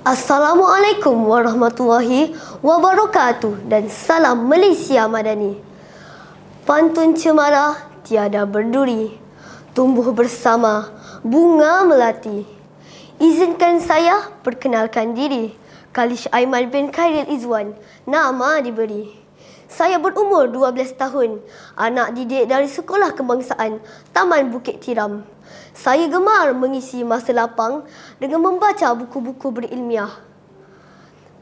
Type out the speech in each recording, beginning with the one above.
Assalamualaikum warahmatullahi wabarakatuh dan salam Malaysia Madani. Pantun cemara tiada berduri, tumbuh bersama bunga melati. Izinkan saya perkenalkan diri. Khalish Aiman bin Khairil Izwan, nama diberi. Saya berumur 12 tahun, anak didik dari Sekolah Kebangsaan Taman Bukit Tiram. Saya gemar mengisi masa lapang dengan membaca buku-buku berilmiah.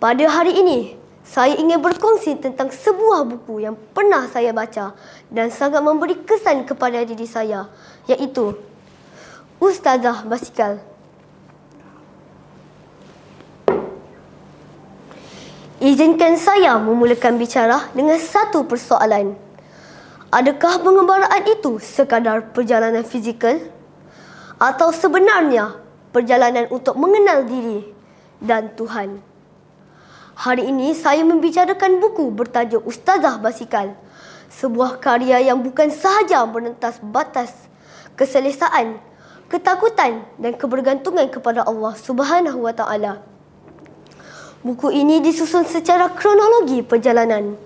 Pada hari ini, saya ingin berkongsi tentang sebuah buku yang pernah saya baca dan sangat memberi kesan kepada diri saya, iaitu Ustazah Basikal. Izinkan saya memulakan bicara dengan satu persoalan. Adakah pengembaraan itu sekadar perjalanan fizikal? Atau sebenarnya perjalanan untuk mengenal diri dan Tuhan? Hari ini saya membicarakan buku bertajuk Ustazah Basikal, sebuah karya yang bukan sahaja menentas batas keselesaan, ketakutan dan kebergantungan kepada Allah Subhanahu wa Ta'ala. Buku ini disusun secara kronologi perjalanan.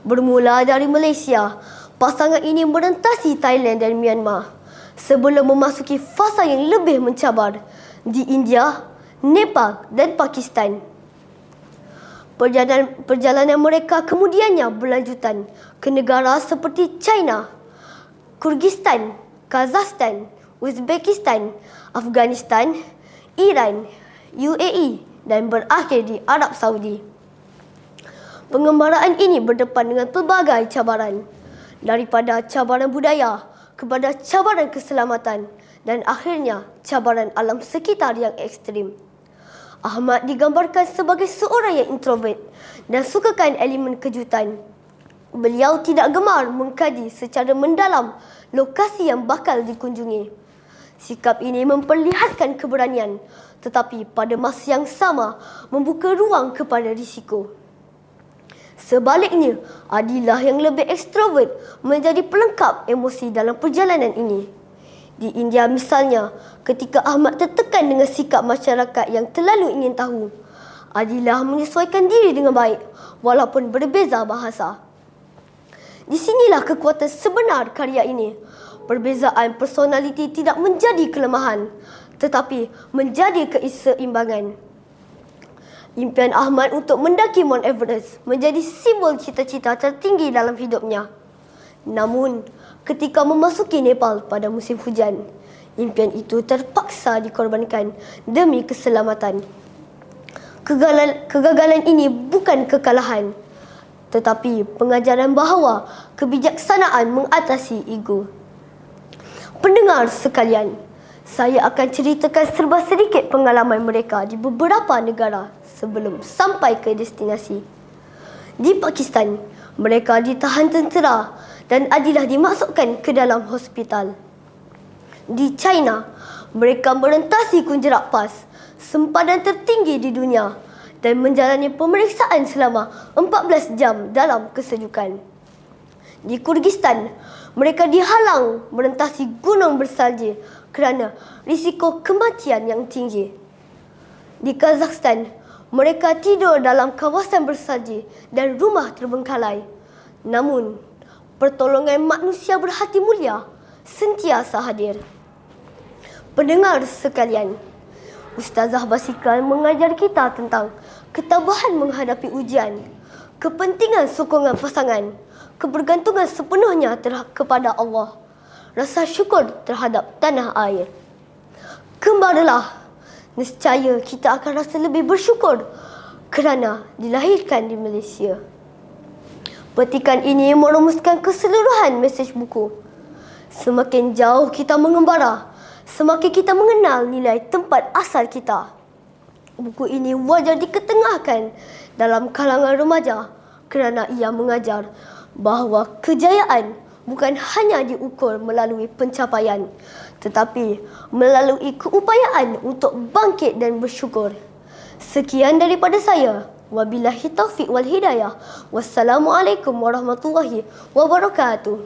Bermula dari Malaysia, pasangan ini merentasi Thailand dan Myanmar sebelum memasuki fasa yang lebih mencabar di India, Nepal dan Pakistan. Perjalanan mereka kemudiannya berlanjutan ke negara seperti China, Kyrgyzstan, Kazakhstan, Uzbekistan, Afghanistan, Iran, UAE dan berakhir di Arab Saudi. Pengembaraan ini berdepan dengan pelbagai cabaran, daripada cabaran budaya kepada cabaran keselamatan dan akhirnya cabaran alam sekitar yang ekstrim. Ahmad digambarkan sebagai seorang yang introvert dan sukakan elemen kejutan. Beliau tidak gemar mengkaji secara mendalam lokasi yang bakal dikunjungi. Sikap ini memperlihatkan keberanian, tetapi pada masa yang sama membuka ruang kepada risiko. Sebaliknya, Adilah yang lebih ekstrovert menjadi pelengkap emosi dalam perjalanan ini. Di India misalnya, ketika Ahmad tertekan dengan sikap masyarakat yang terlalu ingin tahu, Adilah menyesuaikan diri dengan baik walaupun berbeza bahasa. Di sinilah kekuatan sebenar karya ini. Perbezaan personaliti tidak menjadi kelemahan, tetapi menjadi keseimbangan. Impian Ahmad untuk mendaki Mount Everest menjadi simbol cita-cita tertinggi dalam hidupnya. Namun, ketika memasuki Nepal pada musim hujan, impian itu terpaksa dikorbankan demi keselamatan. Kegagalan ini bukan kekalahan, tetapi pengajaran bahawa kebijaksanaan mengatasi ego. Pendengar sekalian, saya akan ceritakan serba sedikit pengalaman mereka di beberapa negara sebelum sampai ke destinasi. Di Pakistan, mereka ditahan tentera dan Adilah dimasukkan ke dalam hospital. Di China, mereka merentasi Kunjerak Pass, sempadan tertinggi di dunia, dan menjalani pemeriksaan selama 14 jam dalam kesejukan. Di Kyrgyzstan, mereka dihalang merentasi gunung bersalji kerana risiko kematian yang tinggi. Di Kazakhstan, mereka tidur dalam kawasan bersalji dan rumah terbengkalai. Namun, pertolongan manusia berhati mulia sentiasa hadir. Pendengar sekalian, Ustazah Basikal mengajar kita tentang ketabahan menghadapi ujian, kepentingan sokongan pasangan, kebergantungan sepenuhnya kepada Allah, rasa syukur terhadap tanah air. Kembalilah, nescaya kita akan rasa lebih bersyukur kerana dilahirkan di Malaysia. Petikan ini merumuskan keseluruhan mesej buku. Semakin jauh kita mengembara, semakin kita mengenal nilai tempat asal kita. Buku ini wajar diketengahkan dalam kalangan remaja kerana ia mengajar bahawa kejayaan bukan hanya diukur melalui pencapaian, tetapi melalui keupayaan untuk bangkit dan bersyukur. Sekian daripada saya. Wabillahi taufiq wal hidayah. Wassalamualaikum warahmatullahi wabarakatuh.